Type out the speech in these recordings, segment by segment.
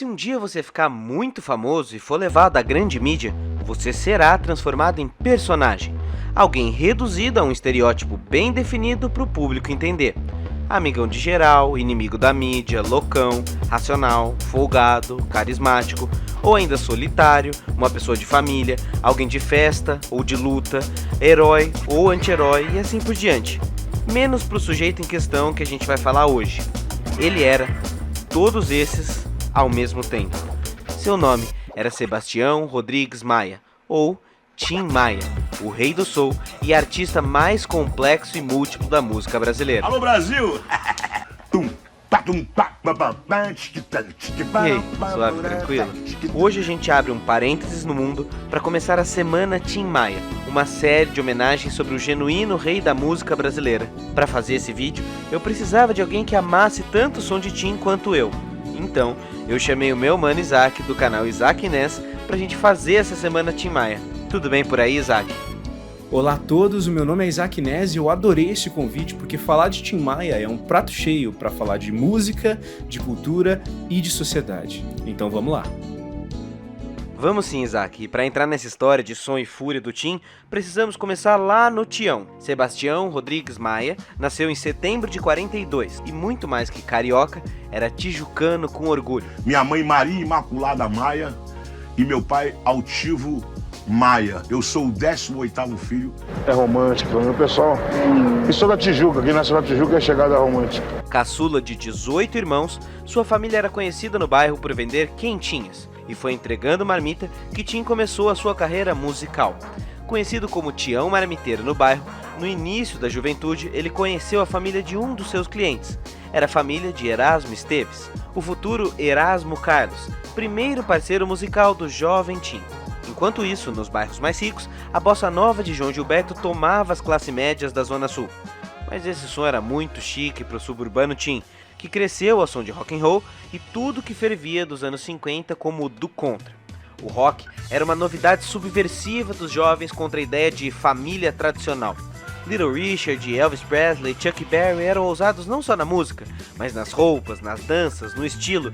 Se um dia você ficar muito famoso e for levado à grande mídia, você será transformado em personagem. Alguém reduzido a um estereótipo bem definido para o público entender. Amigão de geral, inimigo da mídia, loucão, racional, folgado, carismático, ou ainda solitário, uma pessoa de família, alguém de festa ou de luta, herói ou anti-herói e assim por diante. Menos para o sujeito em questão que a gente vai falar hoje. Ele era todos esses ao mesmo tempo. Seu nome era Sebastião Rodrigues Maia, ou Tim Maia, o rei do soul e artista mais complexo e múltiplo da música brasileira. Alô, Brasil! E aí, suave, tranquilo? Hoje a gente abre um parênteses no mundo para começar a Semana Tim Maia, uma série de homenagens sobre o genuíno rei da música brasileira. Para fazer esse vídeo, eu precisava de alguém que amasse tanto o som de Tim quanto eu. Então, eu chamei o meu mano Isaac, do canal Isaac Ness, pra gente fazer essa Semana Tim Maia. Tudo bem por aí, Isaac? Olá a todos, o meu nome é Isaac Ness e eu adorei esse convite porque falar de Tim Maia é um prato cheio para falar de música, de cultura e de sociedade. Então vamos lá. Vamos sim, Isaac, e para entrar nessa história de som e fúria do Tim, precisamos começar lá no Tião. Sebastião Rodrigues Maia nasceu em setembro de 42 e muito mais que carioca, era tijucano com orgulho. Minha mãe Maria Imaculada Maia e meu pai Altivo Maia. Eu sou o 18º filho. É romântico, meu pessoal. E sou da Tijuca, quem nasceu na Tijuca é chegada romântica. Caçula de 18 irmãos, sua família era conhecida no bairro por vender quentinhas. E foi entregando marmita que Tim começou a sua carreira musical. Conhecido como Tião Marmiteiro no bairro, no início da juventude ele conheceu a família de um dos seus clientes. Era a família de Erasmo Esteves, o futuro Erasmo Carlos, primeiro parceiro musical do jovem Tim. Enquanto isso, nos bairros mais ricos, a bossa nova de João Gilberto tomava as classes médias da Zona Sul. Mas esse som era muito chique para o suburbano Tim, que cresceu ao som de rock and roll e tudo que fervia dos anos 50 como do contra. O rock era uma novidade subversiva dos jovens contra a ideia de família tradicional. Little Richard, Elvis Presley, Chuck Berry eram ousados não só na música, mas nas roupas, nas danças, no estilo.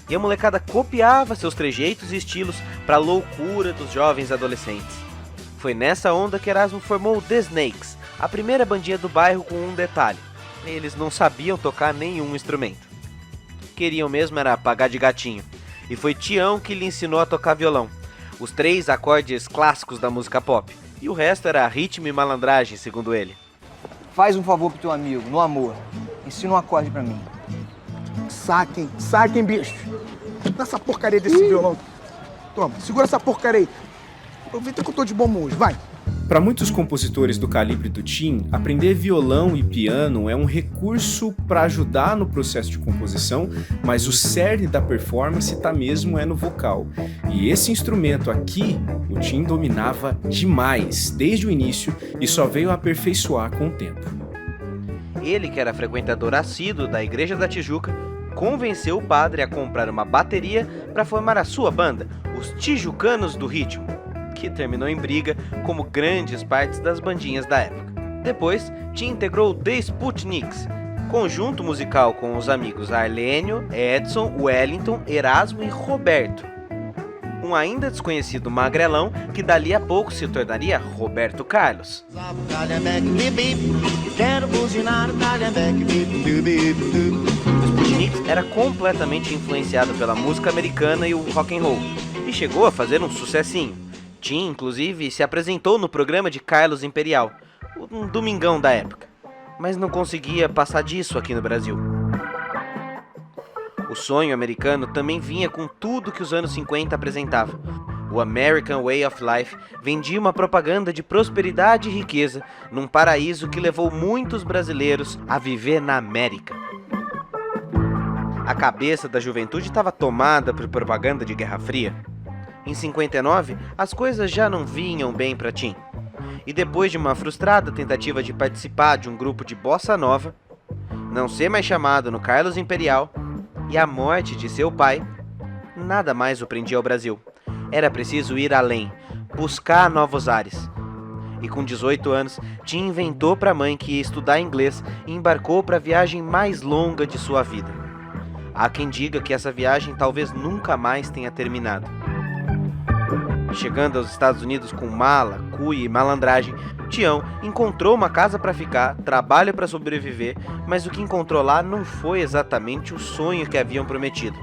E a molecada copiava seus trejeitos e estilos para a loucura dos jovens adolescentes. Foi nessa onda que Erasmo formou The Snakes, a primeira bandinha do bairro com um detalhe. Eles não sabiam tocar nenhum instrumento. Queriam mesmo era pagar de gatinho. E foi Tião que lhe ensinou a tocar violão. Os 3 acordes clássicos da música pop. E o resto era ritmo e malandragem, segundo ele. Faz um favor pro teu amigo, no amor. Ensina um acorde pra mim. Saquem, bicho. Dá essa porcaria desse violão. Toma, segura essa porcaria aí. Aproveita que eu tô de bom humor, vai. Para muitos compositores do calibre do Tim, aprender violão e piano é um recurso para ajudar no processo de composição, mas o cerne da performance está mesmo no vocal. E esse instrumento aqui, o Tim dominava demais desde o início e só veio a aperfeiçoar com o tempo. Ele, que era frequentador assíduo da Igreja da Tijuca, convenceu o padre a comprar uma bateria para formar a sua banda, os Tijucanos do Ritmo, que terminou em briga como grandes partes das bandinhas da época. Depois, Tim integrou The Sputniks, conjunto musical com os amigos Arlênio, Edson, Wellington, Erasmo e Roberto. Um ainda desconhecido magrelão que dali a pouco se tornaria Roberto Carlos. Sputniks era completamente influenciado pela música americana e o rock and roll, e chegou a fazer um sucessinho. Tim, inclusive, se apresentou no programa de Carlos Imperial, um domingão da época, mas não conseguia passar disso aqui no Brasil. O sonho americano também vinha com tudo que os anos 50 apresentavam. O American Way of Life vendia uma propaganda de prosperidade e riqueza num paraíso que levou muitos brasileiros a viver na América. A cabeça da juventude estava tomada por propaganda de Guerra Fria. Em 59, as coisas já não vinham bem para Tim. E depois de uma frustrada tentativa de participar de um grupo de bossa nova, não ser mais chamado no Carlos Imperial e a morte de seu pai, nada mais o prendia ao Brasil. Era preciso ir além, buscar novos ares. E com 18 anos, Tim inventou para a mãe que ia estudar inglês e embarcou para a viagem mais longa de sua vida. Há quem diga que essa viagem talvez nunca mais tenha terminado. Chegando aos Estados Unidos com mala, cuia e malandragem, Tião encontrou uma casa para ficar, trabalho para sobreviver, mas o que encontrou lá não foi exatamente o sonho que haviam prometido.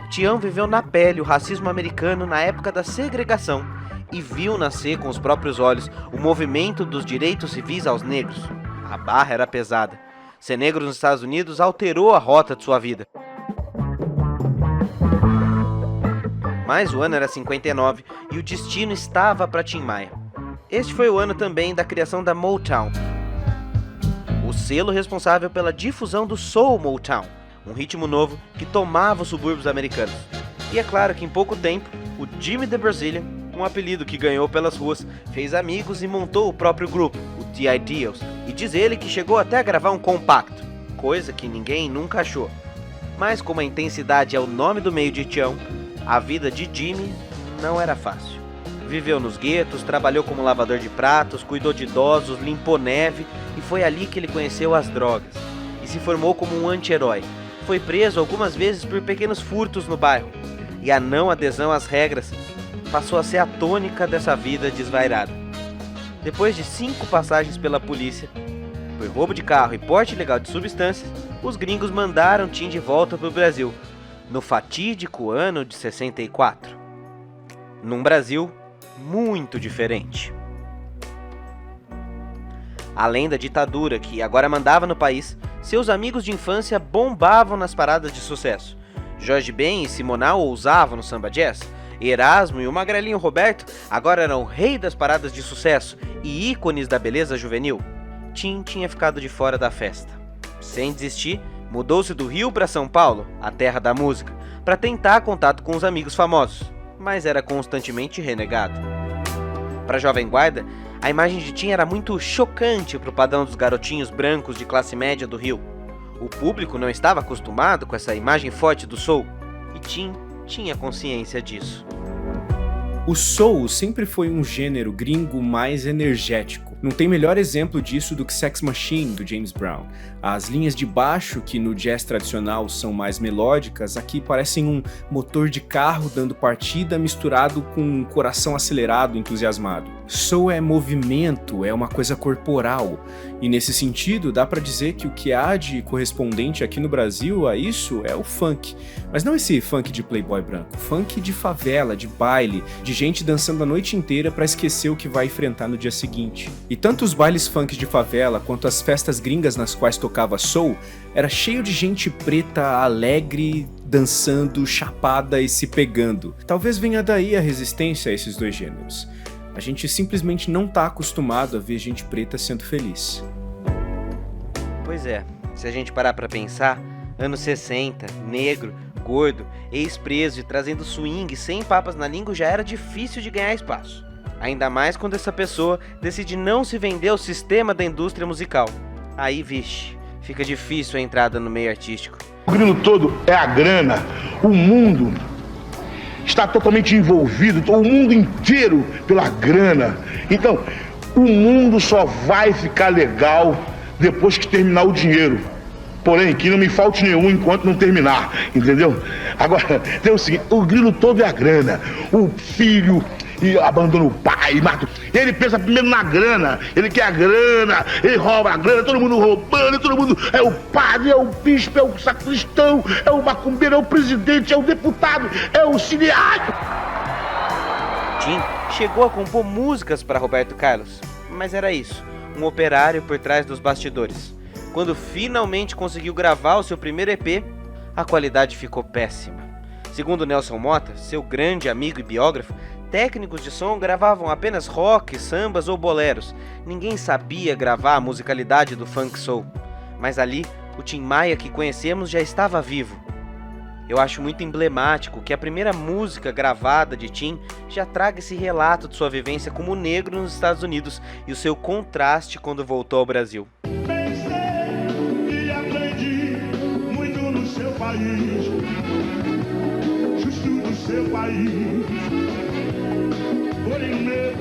Tião viveu na pele o racismo americano na época da segregação e viu nascer com os próprios olhos o movimento dos direitos civis aos negros. A barra era pesada. Ser negro nos Estados Unidos alterou a rota de sua vida. Mas o ano era 59 e o destino estava para Tim Maia. Este foi o ano também da criação da Motown, o selo responsável pela difusão do Soul Motown, um ritmo novo que tomava os subúrbios americanos. E é claro que em pouco tempo, o Jimmy the Brazilian, um apelido que ganhou pelas ruas, fez amigos e montou o próprio grupo, o The Ideals, e diz ele que chegou até a gravar um compacto, coisa que ninguém nunca achou. Mas como a intensidade é o nome do meio de Tião, a vida de Jimmy não era fácil. Viveu nos guetos, trabalhou como lavador de pratos, cuidou de idosos, limpou neve e foi ali que ele conheceu as drogas. E se formou como um anti-herói. Foi preso algumas vezes por pequenos furtos no bairro. E a não adesão às regras passou a ser a tônica dessa vida desvairada. Depois de 5 passagens pela polícia, por roubo de carro e porte ilegal de substâncias, os gringos mandaram Tim de volta para o Brasil, no fatídico ano de 64. Num Brasil muito diferente. Além da ditadura que agora mandava no país, seus amigos de infância bombavam nas paradas de sucesso. Jorge Ben e Simonal ousavam no samba jazz. Erasmo e o magrelinho Roberto agora eram o rei das paradas de sucesso e ícones da beleza juvenil. Tim tinha ficado de fora da festa. Sem desistir, mudou-se do Rio para São Paulo, a terra da música, para tentar contato com os amigos famosos, mas era constantemente renegado. Para a Jovem Guarda, a imagem de Tim era muito chocante para o padrão dos garotinhos brancos de classe média do Rio. O público não estava acostumado com essa imagem forte do soul, e Tim tinha consciência disso. O soul sempre foi um gênero gringo mais energético. Não tem melhor exemplo disso do que Sex Machine, do James Brown. As linhas de baixo, que no jazz tradicional são mais melódicas, aqui parecem um motor de carro dando partida misturado com um coração acelerado, entusiasmado. Soul é movimento, é uma coisa corporal. E nesse sentido, dá pra dizer que o que há de correspondente aqui no Brasil a isso é o funk. Mas não esse funk de playboy branco, funk de favela, de baile, de gente dançando a noite inteira pra esquecer o que vai enfrentar no dia seguinte. E tanto os bailes funk de favela quanto as festas gringas nas quais tocava soul, era cheio de gente preta, alegre, dançando, chapada e se pegando. Talvez venha daí a resistência a esses dois gêneros. A gente simplesmente não tá acostumado a ver gente preta sendo feliz. Pois é, se a gente parar pra pensar, anos 60, negro, gordo, ex-preso e trazendo swing sem papas na língua já era difícil de ganhar espaço. Ainda mais quando essa pessoa decide não se vender ao sistema da indústria musical. Aí, vixe, fica difícil a entrada no meio artístico. O grilo todo é a grana. O mundo está totalmente envolvido, o mundo inteiro pela grana. Então, o mundo só vai ficar legal depois que terminar o dinheiro. Porém, que não me falte nenhum enquanto não terminar, entendeu? Agora, tem o seguinte, o grilo todo é a grana. O filho e abandona o pai, mata. Ele pensa primeiro na grana, ele quer a grana, ele rouba a grana, todo mundo roubando, todo mundo é o padre, é o bispo, é o sacristão, é o macumbeiro, é o presidente, é o deputado, é o cineasta. Tim chegou a compor músicas para Roberto Carlos, mas era isso, um operário por trás dos bastidores. Quando finalmente conseguiu gravar o seu primeiro EP, a qualidade ficou péssima. Segundo Nelson Motta, seu grande amigo e biógrafo, técnicos de som gravavam apenas rock, sambas ou boleros. Ninguém sabia gravar a musicalidade do funk soul. Mas ali, o Tim Maia que conhecemos já estava vivo. Eu acho muito emblemático que a primeira música gravada de Tim já traga esse relato de sua vivência como negro nos Estados Unidos e o seu contraste quando voltou ao Brasil. Pensei e aprendi muito no seu país, justo no seu país. Porém, meu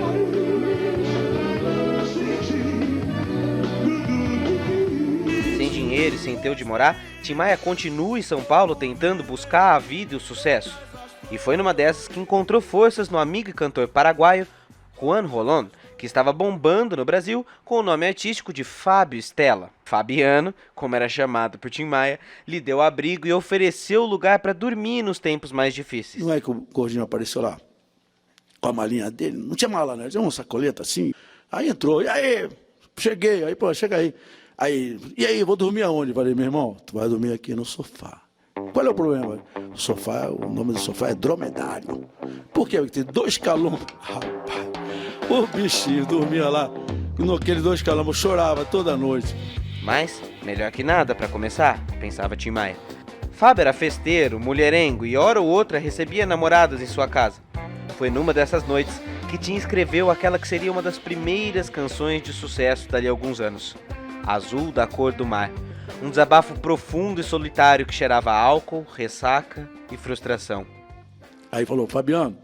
Sem dinheiro e sem ter onde morar, Tim Maia continua em São Paulo tentando buscar a vida e o sucesso. E foi numa dessas que encontrou forças no amigo e cantor paraguaio Juan Rolón, que estava bombando no Brasil com o nome artístico de Fábio Stella. Fabiano, como era chamado por Tim Maia, lhe deu abrigo e ofereceu lugar para dormir nos tempos mais difíceis. Não é que o gordinho apareceu lá com a malinha dele? Não tinha mala, né? Tinha uma sacoleta assim. Aí entrou, e aí? Cheguei, aí, pô, chega aí. Aí, e aí, vou dormir aonde? Falei, meu irmão, tu vai dormir aqui no sofá. Qual é o problema? O sofá, o nome do sofá é dromedário. Por quê? Porque tem 2 calombos. Rapaz, o bichinho dormia lá, naqueles 2 calombos, chorava toda noite. Mas, melhor que nada para começar, pensava Tim Maia. Fábio era festeiro, mulherengo e hora ou outra recebia namoradas em sua casa. Foi numa dessas noites que Tim escreveu aquela que seria uma das primeiras canções de sucesso dali a alguns anos. Azul da Cor do Mar. Um desabafo profundo e solitário que cheirava álcool, ressaca e frustração. Aí falou, Fabiano,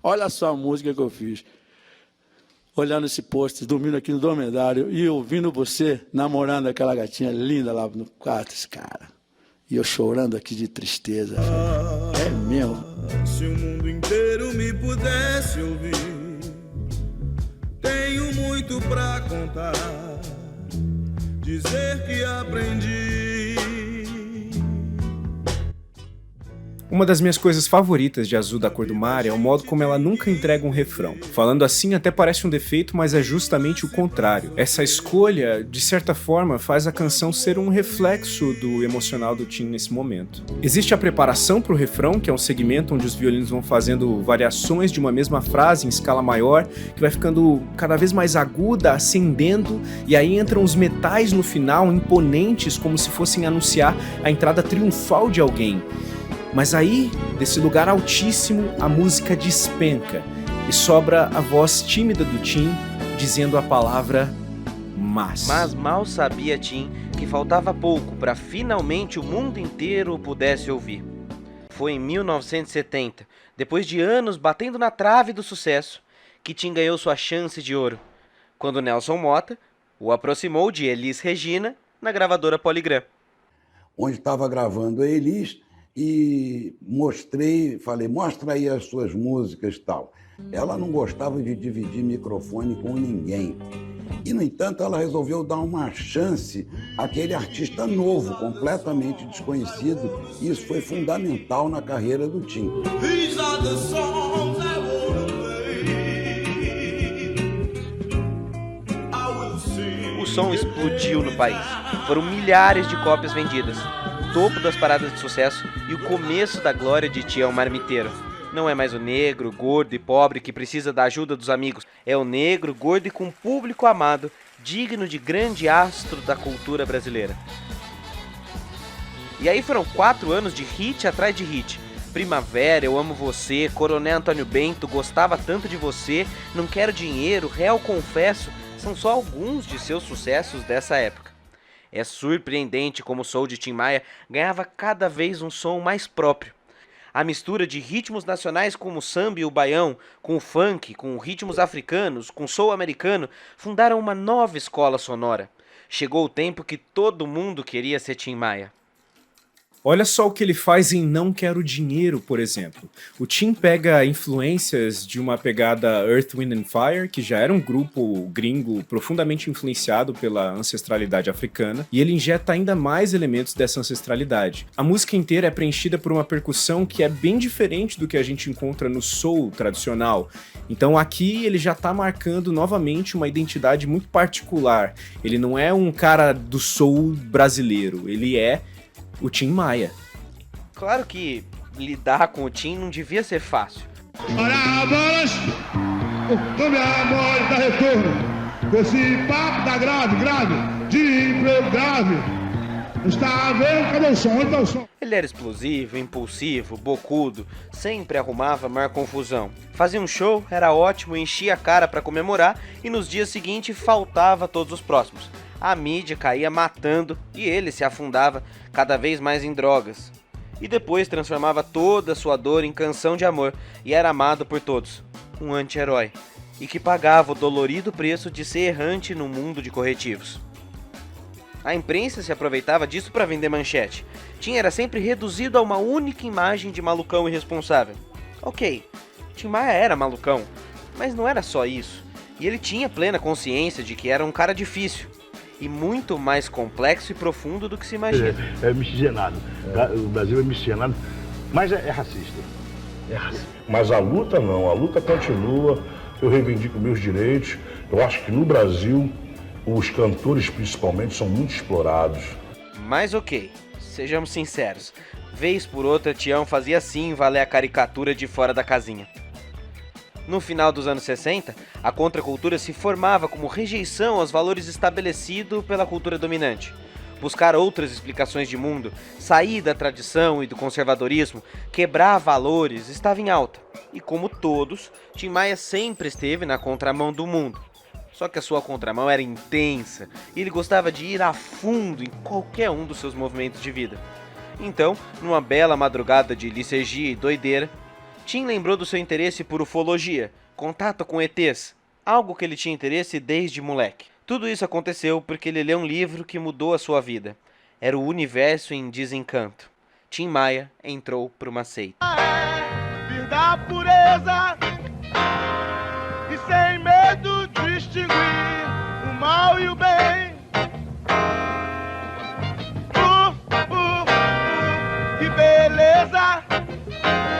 olha só a música que eu fiz. Olhando esse pôster, dormindo aqui no dromedário e ouvindo você namorando aquela gatinha linda lá no quarto, esse cara. E eu chorando aqui de tristeza. É mesmo. Se o mundo inteiro me pudesse ouvir, tenho muito pra contar, dizer que aprendi. Uma das minhas coisas favoritas de Azul da Cor do Mar é o modo como ela nunca entrega um refrão. Falando assim até parece um defeito, mas é justamente o contrário. Essa escolha, de certa forma, faz a canção ser um reflexo do emocional do Tim nesse momento. Existe a preparação para o refrão, que é um segmento onde os violinos vão fazendo variações de uma mesma frase em escala maior, que vai ficando cada vez mais aguda, ascendendo, e aí entram os metais no final, imponentes, como se fossem anunciar a entrada triunfal de alguém. Mas aí, desse lugar altíssimo, a música despenca e sobra a voz tímida do Tim dizendo a palavra mas. Mas mal sabia Tim que faltava pouco para finalmente o mundo inteiro o pudesse ouvir. Foi em 1970, depois de anos batendo na trave do sucesso, que Tim ganhou sua chance de ouro, quando Nelson Motta o aproximou de Elis Regina na gravadora Polygram. Onde estava gravando a Elis, e falei, mostra aí as suas músicas e tal. Ela não gostava de dividir microfone com ninguém. E, no entanto, ela resolveu dar uma chance àquele artista novo, completamente desconhecido, e isso foi fundamental na carreira do Tim. O som explodiu no país. Foram milhares de cópias vendidas. Topo das paradas de sucesso e o começo da glória de Tião Marmiteiro. Não é mais o negro, gordo e pobre que precisa da ajuda dos amigos. É o negro, gordo e com público amado, digno de grande astro da cultura brasileira. E aí foram 4 anos de hit atrás de hit. Primavera, Eu Amo Você, Coronel Antônio Bento, Gostava Tanto de Você, Não Quero Dinheiro, Réu Confesso, são só alguns de seus sucessos dessa época. É surpreendente como o soul de Tim Maia ganhava cada vez um som mais próprio. A mistura de ritmos nacionais como o samba e o baião, com o funk, com ritmos africanos, com soul americano, fundaram uma nova escola sonora. Chegou o tempo que todo mundo queria ser Tim Maia. Olha só o que ele faz em Não Quero Dinheiro, por exemplo. O Tim pega influências de uma pegada Earth, Wind and Fire, que já era um grupo gringo profundamente influenciado pela ancestralidade africana, e ele injeta ainda mais elementos dessa ancestralidade. A música inteira é preenchida por uma percussão que é bem diferente do que a gente encontra no soul tradicional. Então aqui ele já está marcando novamente uma identidade muito particular. Ele não é um cara do soul brasileiro, ele é o Tim Maia. Claro que lidar com o Tim não devia ser fácil. Olha, bolas, o meu amor dá retorno. Com esse papo tá grave, de emprego grave. Está vendo? Cadê o som? Onde tá o som? Ele era explosivo, impulsivo, bocudo, sempre arrumava maior confusão. Fazia um show, era ótimo, enchia a cara pra comemorar e nos dias seguintes faltava todos os próximos. A mídia caía matando e ele se afundava cada vez mais em drogas. E depois transformava toda a sua dor em canção de amor e era amado por todos. Um anti-herói. E que pagava o dolorido preço de ser errante no mundo de corretivos. A imprensa se aproveitava disso para vender manchete. Tim era sempre reduzido a uma única imagem de malucão irresponsável. Ok, Tim Maia era malucão, mas não era só isso. E ele tinha plena consciência de que era um cara difícil e muito mais complexo e profundo do que se imagina. É miscigenado. O Brasil é miscigenado, mas é racista. É racista. Mas a luta não, a luta continua, eu reivindico meus direitos. Eu acho que no Brasil, os cantores principalmente são muito explorados. Mas ok, sejamos sinceros, vez por outra Tião fazia sim valer a caricatura de fora da casinha. No final dos anos 60, a contracultura se formava como rejeição aos valores estabelecidos pela cultura dominante. Buscar outras explicações de mundo, sair da tradição e do conservadorismo, quebrar valores estava em alta. E como todos, Tim Maia sempre esteve na contramão do mundo. Só que a sua contramão era intensa e ele gostava de ir a fundo em qualquer um dos seus movimentos de vida. Então, numa bela madrugada de licergia e doideira, Tim lembrou do seu interesse por ufologia, contato com ETs, algo que ele tinha interesse desde moleque. Tudo isso aconteceu porque ele leu um livro que mudou a sua vida. Era o Universo em Desencanto. Tim Maia entrou para uma seita. Vir da pureza e sem medo distinguir o mal e o bem. Que beleza!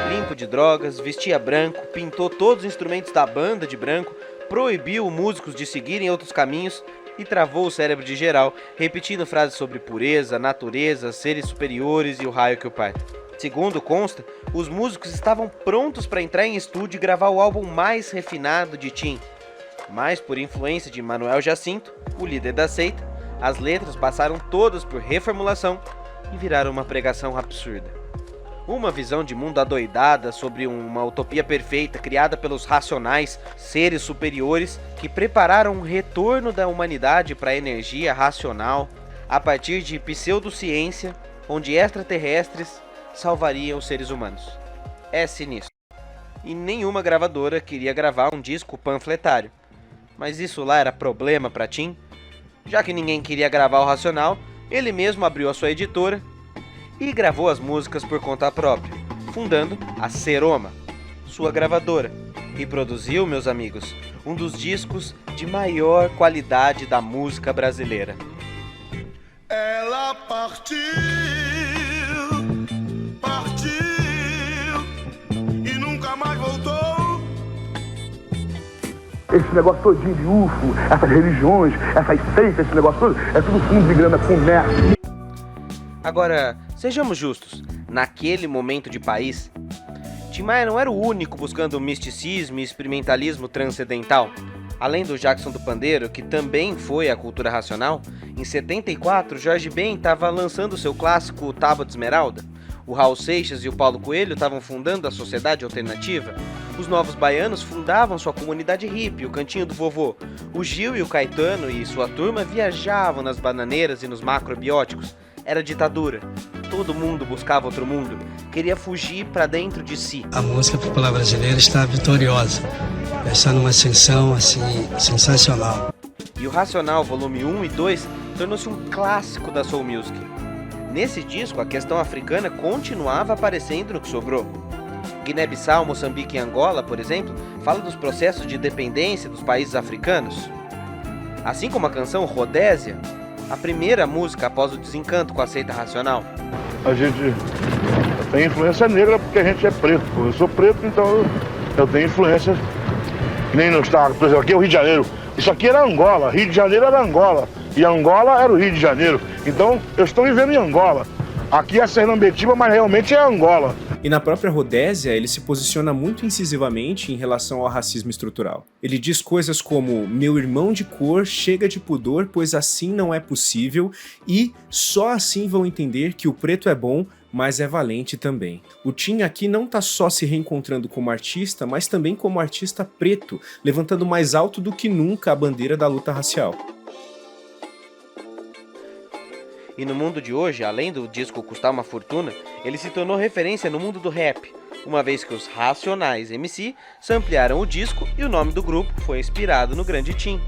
Limpo de drogas, vestia branco, pintou todos os instrumentos da banda de branco, proibiu músicos de seguirem outros caminhos e travou o cérebro de geral, repetindo frases sobre pureza, natureza, seres superiores e o raio que o parta. Segundo consta, os músicos estavam prontos para entrar em estúdio e gravar o álbum mais refinado de Tim. Mas por influência de Manuel Jacinto, o líder da seita, as letras passaram todas por reformulação e viraram uma pregação absurda. Uma visão de mundo adoidada sobre uma utopia perfeita criada pelos racionais, seres superiores que prepararam um retorno da humanidade para a energia racional a partir de pseudociência, onde extraterrestres salvariam os seres humanos. É sinistro. E nenhuma gravadora queria gravar um disco panfletário. Mas isso lá era problema para Tim. Já que ninguém queria gravar o Racional, ele mesmo abriu a sua editora e gravou as músicas por conta própria, fundando a Seroma, sua gravadora, e produziu, meus amigos, um dos discos de maior qualidade da música brasileira. Ela partiu e nunca mais voltou. Esse negócio todinho de UFO, essas religiões, essas seitas, esse negócio todo, é tudo fundo de grana, comércio. Agora, sejamos justos, naquele momento de país, Tim Maia não era o único buscando misticismo e experimentalismo transcendental. Além do Jackson do Pandeiro, que também foi a cultura racional, em 74 Jorge Ben estava lançando seu clássico Tábua de Esmeralda. O Raul Seixas e o Paulo Coelho estavam fundando a Sociedade Alternativa. Os Novos Baianos fundavam sua comunidade hippie, o Cantinho do Vovô. O Gil e o Caetano e sua turma viajavam nas bananeiras e nos macrobióticos. Era ditadura. Todo mundo buscava outro mundo. Queria fugir para dentro de si. A música popular brasileira está vitoriosa. Está numa ascensão assim sensacional. E o Racional Volume 1 e 2 tornou-se um clássico da Soul Music. Nesse disco, a questão africana continuava aparecendo no que sobrou. Guiné-Bissau, Moçambique e Angola, por exemplo, fala dos processos de dependência dos países africanos. Assim como a canção Rodésia, a primeira música após o desencanto com a seita racional. A gente tem influência negra porque a gente é preto. Eu sou preto, então eu tenho influência. Nem no estado, por exemplo, aqui é o Rio de Janeiro. Isso aqui era Angola, Rio de Janeiro era Angola. E Angola era o Rio de Janeiro. Então eu estou vivendo em Angola. Aqui é Serlambetiba, mas realmente é Angola. E na própria Rodésia, ele se posiciona muito incisivamente em relação ao racismo estrutural. Ele diz coisas como: meu irmão de cor chega de pudor, pois assim não é possível, e só assim vão entender que o preto é bom, mas é valente também. O Tim aqui não tá só se reencontrando como artista, mas também como artista preto, levantando mais alto do que nunca a bandeira da luta racial. E no mundo de hoje, além do disco custar uma fortuna, ele se tornou referência no mundo do rap, uma vez que os Racionais MC samplearam o disco e o nome do grupo foi inspirado no grande Tim.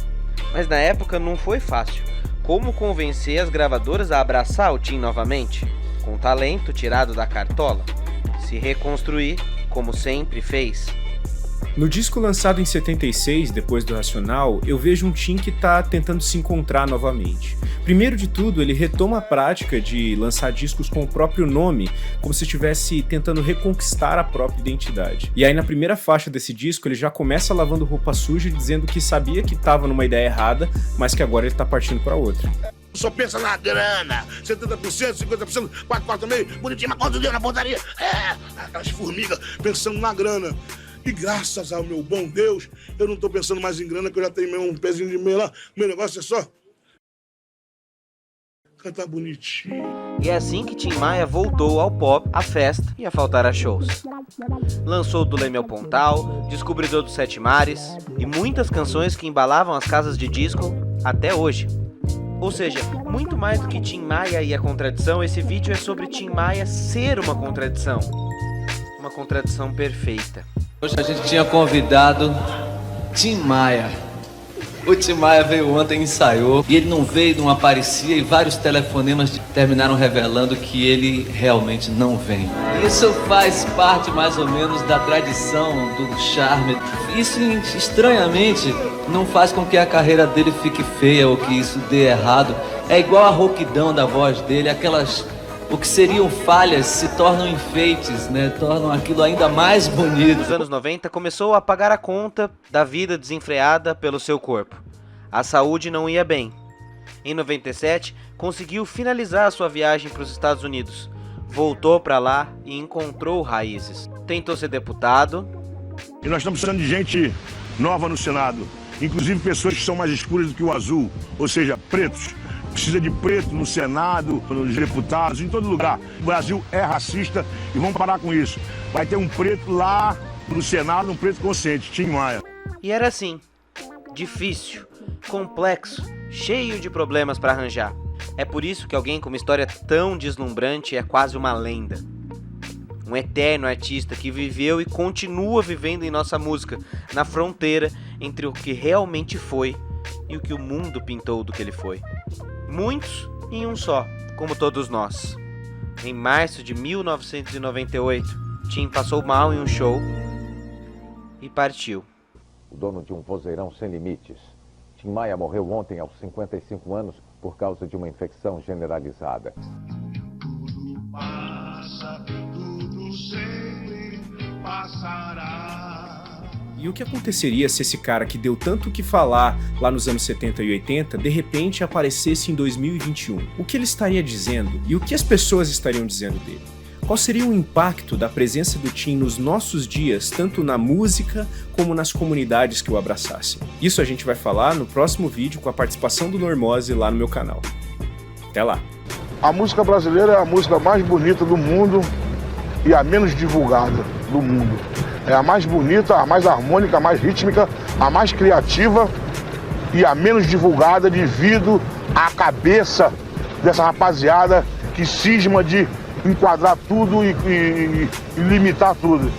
Mas na época não foi fácil. como convencer as gravadoras a abraçar o Tim novamente, com talento tirado da cartola, se reconstruir como sempre fez. No disco lançado em 76, depois do Racional, eu vejo um Tim que tá tentando se encontrar novamente. Primeiro de tudo, ele retoma a prática de lançar discos com o próprio nome, como se estivesse tentando reconquistar a própria identidade. E aí na primeira faixa desse disco, ele já começa lavando roupa suja, dizendo que sabia que tava numa ideia errada, mas que agora ele tá partindo pra outra. Só pensa na grana, 70%, 50%, 4,5%, bonitinho, mas quanto deu na pontaria? Aquelas formigas pensando na grana. E graças ao meu bom Deus, eu não tô pensando mais em grana, que eu já tenho um pezinho de meio lá. Meu negócio é só cantar bonitinho. E é assim que Tim Maia voltou ao pop, à festa e a faltar a shows. Lançou Do Lê Meu Pontal, Descobridor dos Sete Mares e muitas canções que embalavam as casas de disco até hoje. Ou seja, muito mais do que Tim Maia e a contradição, esse vídeo é sobre Tim Maia ser uma contradição. Uma contradição perfeita. Hoje a gente tinha convidado Tim Maia. O Tim Maia veio ontem, ensaiou, e ele não veio, não aparecia, e vários telefonemas terminaram revelando que ele realmente não vem. Isso faz parte mais ou menos da tradição, do charme. Isso, estranhamente, não faz com que a carreira dele fique feia ou que isso dê errado. É igual a rouquidão da voz dele, aquelas... O que seriam falhas se tornam enfeites, né? Tornam aquilo ainda mais bonito. Nos anos 90, começou a pagar a conta da vida desenfreada pelo seu corpo. A saúde não ia bem. Em 97, conseguiu finalizar a sua viagem para os Estados Unidos. Voltou para lá e encontrou raízes. Tentou ser deputado. E nós estamos precisando de gente nova no Senado. Inclusive pessoas que são mais escuras do que o azul, ou seja, pretos. Precisa de preto no Senado, nos deputados, em todo lugar. O Brasil é racista e vamos parar com isso. Vai ter um preto lá no Senado, um preto consciente, Tim Maia. E era assim, difícil, complexo, cheio de problemas para arranjar. É por isso que alguém com uma história tão deslumbrante é quase uma lenda. Um eterno artista que viveu e continua vivendo em nossa música, na fronteira entre o que realmente foi e o que o mundo pintou do que ele foi. Muitos em um só, como todos nós. Em março de 1998, Tim passou mal em um show e partiu. O dono de um vozeirão sem limites. Tim Maia morreu ontem aos 55 anos por causa de uma infecção generalizada. Tudo passa, tudo sempre passará. E o que aconteceria se esse cara que deu tanto o que falar lá nos anos 70 e 80, de repente aparecesse em 2021? O que ele estaria dizendo e o que as pessoas estariam dizendo dele? Qual seria o impacto da presença do Tim nos nossos dias, tanto na música como nas comunidades que o abraçassem? Isso a gente vai falar no próximo vídeo com a participação do Normose lá no meu canal. Até lá! A música brasileira é a música mais bonita do mundo e a menos divulgada do mundo. É a mais bonita, a mais harmônica, a mais rítmica, a mais criativa e a menos divulgada devido à cabeça dessa rapaziada que cisma de enquadrar tudo e limitar tudo.